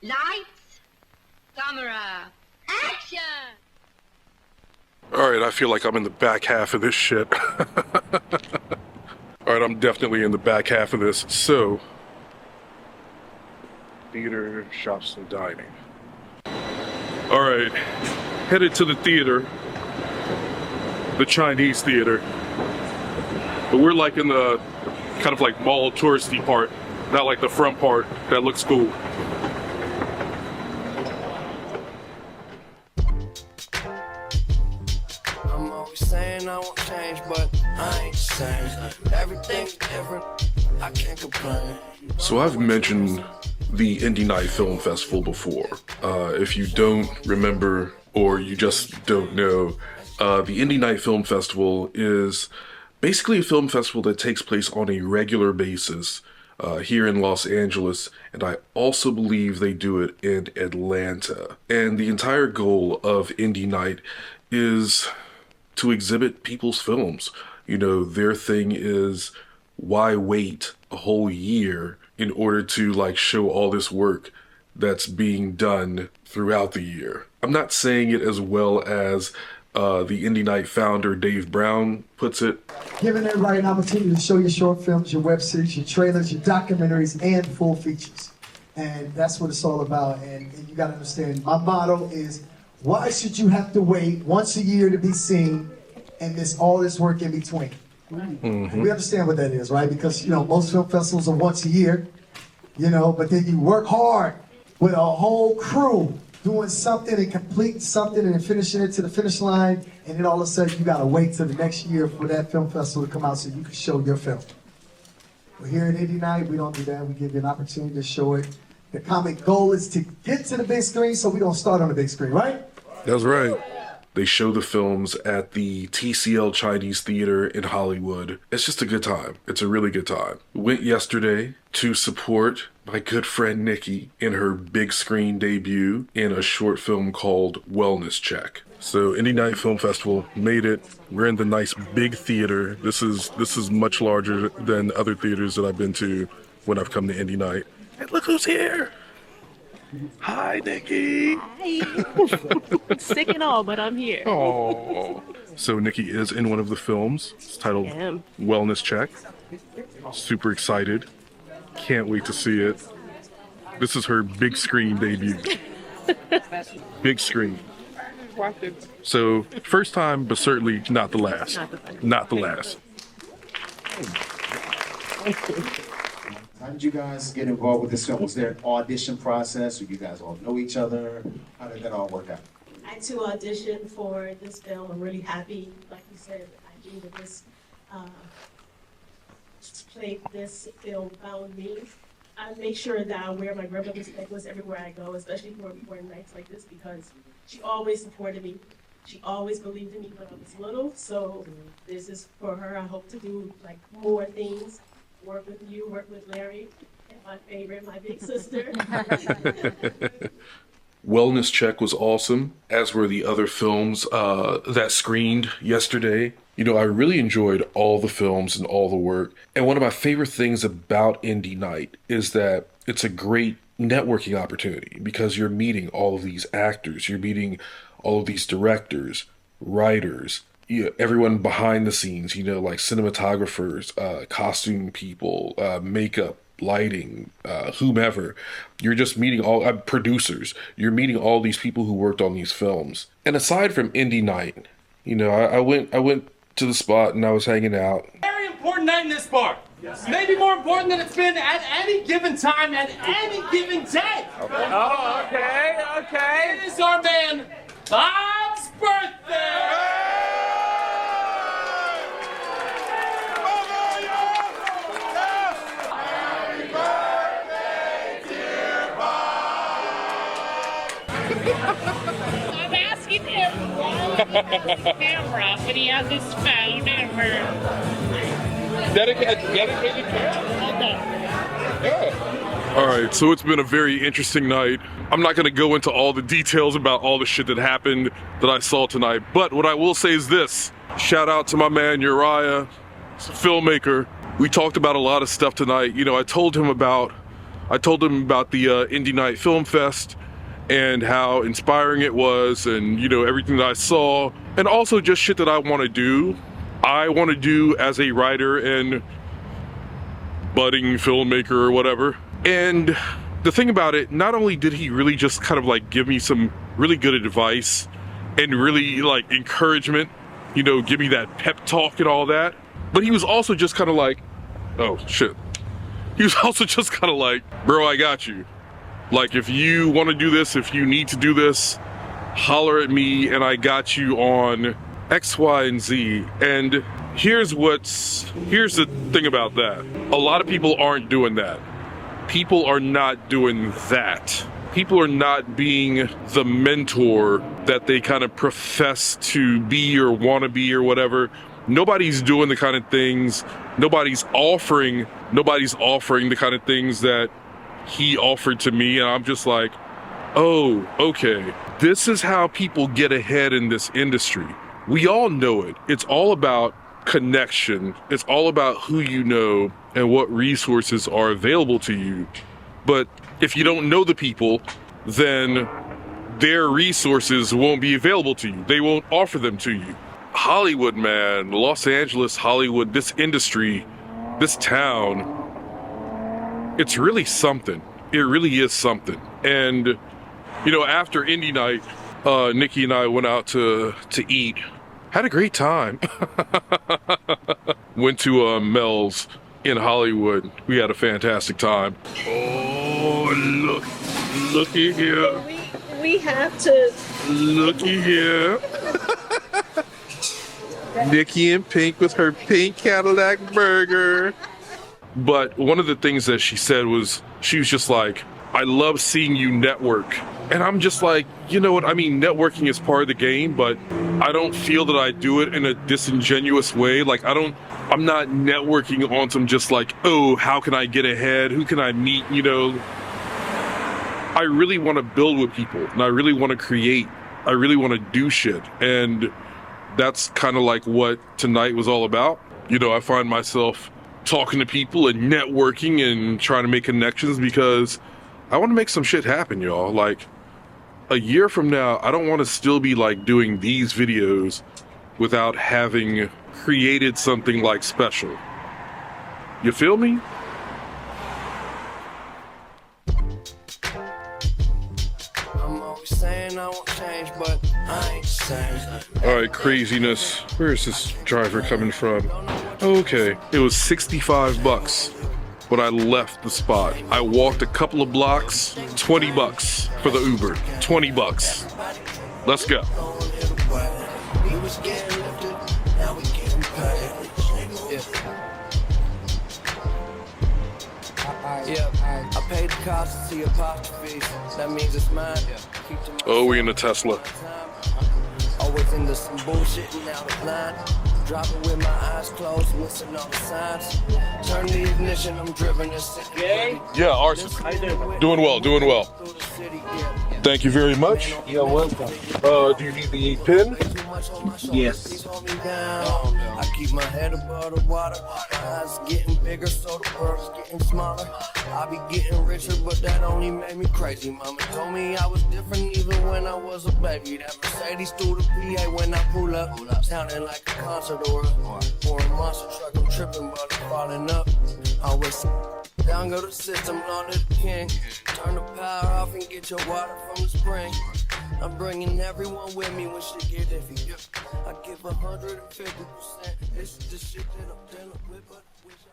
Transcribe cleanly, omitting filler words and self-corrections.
Lights, camera, action! Alright, I feel like I'm in the back half of this shit. Alright, I'm definitely in the back half of this. So, theater, shops, and dining. Alright, headed to the theater. The Chinese theater. But we're like in the kind of like mall touristy part, not like the front part that looks cool. I'm always saying I won't change, but I ain't the same. Everything's different, I can't complain. So I've mentioned the Indie Night Film Festival before. If you don't remember or you just don't know, the Indie Night Film Festival is basically a film festival that takes place on a regular basis here in Los Angeles, and I also believe they do it in Atlanta. And the entire goal of Indie Night is to exhibit people's films. You know, their thing is, why wait a whole year in order to like show all this work that's being done throughout the year? I'm not saying it as well as the Indie Night founder Dave Brown puts it. Giving everybody an opportunity to show your short films, your web series, your trailers, your documentaries, and full features. And that's what it's all about. And you gotta understand, my motto is, why should you have to wait once a year to be seen and miss all this work in between? Mm-hmm. We understand what that is, right? Because, you know, most film festivals are once a year, you know, but then you work hard with a whole crew doing something and completing something and finishing it to the finish line, and then all of a sudden you gotta wait till the next year for that film festival to come out so you can show your film. But here at Indie Night, we don't do that. We give you an opportunity to show it. The common goal is to get to the big screen, so we don't start on the big screen, right? That's right. They show the films at the TCL Chinese Theater in Hollywood. It's just a good time. It's a really good time. Went yesterday to support my good friend Nikki in her big screen debut in a short film called Wellness Check. So Indie Night Film Festival made it. We're in the nice big theater. This is much larger than other theaters that I've been to when I've come to Indie Night. And look who's here. Hi, Nikki. Hi. Sick and all, but I'm here. Oh. So Nikki is in one of the films. It's titled Wellness Check. Super excited. Can't wait to see it. This is her big screen debut. Big screen. So first time, but certainly not the last. Not the last. How did you guys get involved with this film? Was there an audition process, or you guys all know each other? How did that all work out? I had to audition for this film. I'm really happy, like you said, I think that this film found me. I make sure that I wear my grandmother's necklace everywhere I go, especially for nights like this, because she always supported me. She always believed in me when I was little. So this is for her. I hope to do like more things. Work with you, work with Larry, and my favorite, my big sister. Wellness Check was awesome, as were the other films that screened yesterday. You know, I really enjoyed all the films and all the work. And one of my favorite things about Indie Night is that it's a great networking opportunity because you're meeting all of these actors, you're meeting all of these directors, writers, everyone behind the scenes, you know, like cinematographers, costume people, makeup, lighting, whomever. You're just meeting all producers. You're meeting all these people who worked on these films. And aside from Indie Night, you know, I went to the spot and I was hanging out. Very important night in this bar. Yes. Maybe more important than it's been at any given time, at any given day. Okay. Oh, okay. It is our man Bob's birthday. I'm asking him why his camera when he has his phone and we're Dedicated camera. Yeah. All right, so it's been a very interesting night. I'm not going to go into all the details about all the shit that happened that I saw tonight, but what I will say is this. Shout out to my man Uriah, he's a filmmaker. We talked about a lot of stuff tonight. You know, I told him about I told him about the Indie Night Film Fest and how inspiring it was, and you know, everything that I saw, and also just shit that I want to do. I want to do as a writer and budding filmmaker or whatever. And the thing about it, not only did he really just kind of like give me some really good advice and really like encouragement, you know, give me that pep talk and all that, but he was also just kind of like, oh shit. He was also just kind of like, bro, I got you. Like, if you want to do this, if you need to do this, holler at me and I got you on X, Y, and Z. And here's the thing about that. A lot of people aren't doing that. People are not doing that. People are not being the mentor that they kind of profess to be or want to be or whatever. Nobody's doing the kind of things, nobody's offering the kind of things that he offered to me, and I'm just like, oh, okay. This is how people get ahead in this industry. We all know it. It's all about connection. It's all about who you know and what resources are available to you. But if you don't know the people, then their resources won't be available to you. They won't offer them to you. Hollywood, man, Los Angeles, Hollywood, this industry, this town, it's really something. It really is something. And, you know, after Indie Night, Nikki and I went out to eat. Had a great time. Went to Mel's in Hollywood. We had a fantastic time. Oh, looky here. We have to. Looky here. Nikki in pink with her pink Cadillac burger. But one of the things that she said was, she was just like, I love seeing you network. And I'm just like, you know what, I mean, networking is part of the game, but I don't feel that I do it in a disingenuous way. Like, I'm not networking on some just like, oh, how can I get ahead? Who can I meet? You know, I really want to build with people, and I really want to create. I really want to do shit. And that's kind of like what tonight was all about. You know, I find myself talking to people and networking and trying to make connections because I want to make some shit happen, y'all. Like, a year from now, I don't want to still be like doing these videos without having created something like special. You feel me? I'm always saying I won't change, but I ain't saying. All right, craziness. Where is this driver coming from? Okay, it was $65 when I left the spot. I walked a couple of blocks, $20 for the Uber, $20. Let's go. Yeah, I paid the cost to see apostrophes. That means it's mine. Oh, we in a Tesla. Always into some bullshitting out of line. Driving with my eyes closed, missing all the signs. Turn the ignition, I'm driven this city. Yeah, Arson. Doing well, doing well. Thank you very much. You're welcome. Do you need the pin? Yes. I keep my head above the water. My eyes getting bigger, so the world's getting smaller. I be getting richer, but that only made me crazy. Mama told me I was different even when I was a baby. That Mercedes through the PA when I pull up, sounding like a concert or a monster truck. I'm tripping, but I'm falling up. Always down go the system, Lord of the King. Turn the power off and get your water from the spring. I'm bringing everyone with me when shit get iffy. I give 150%. This is the shit that I'm dealing with, but I wish I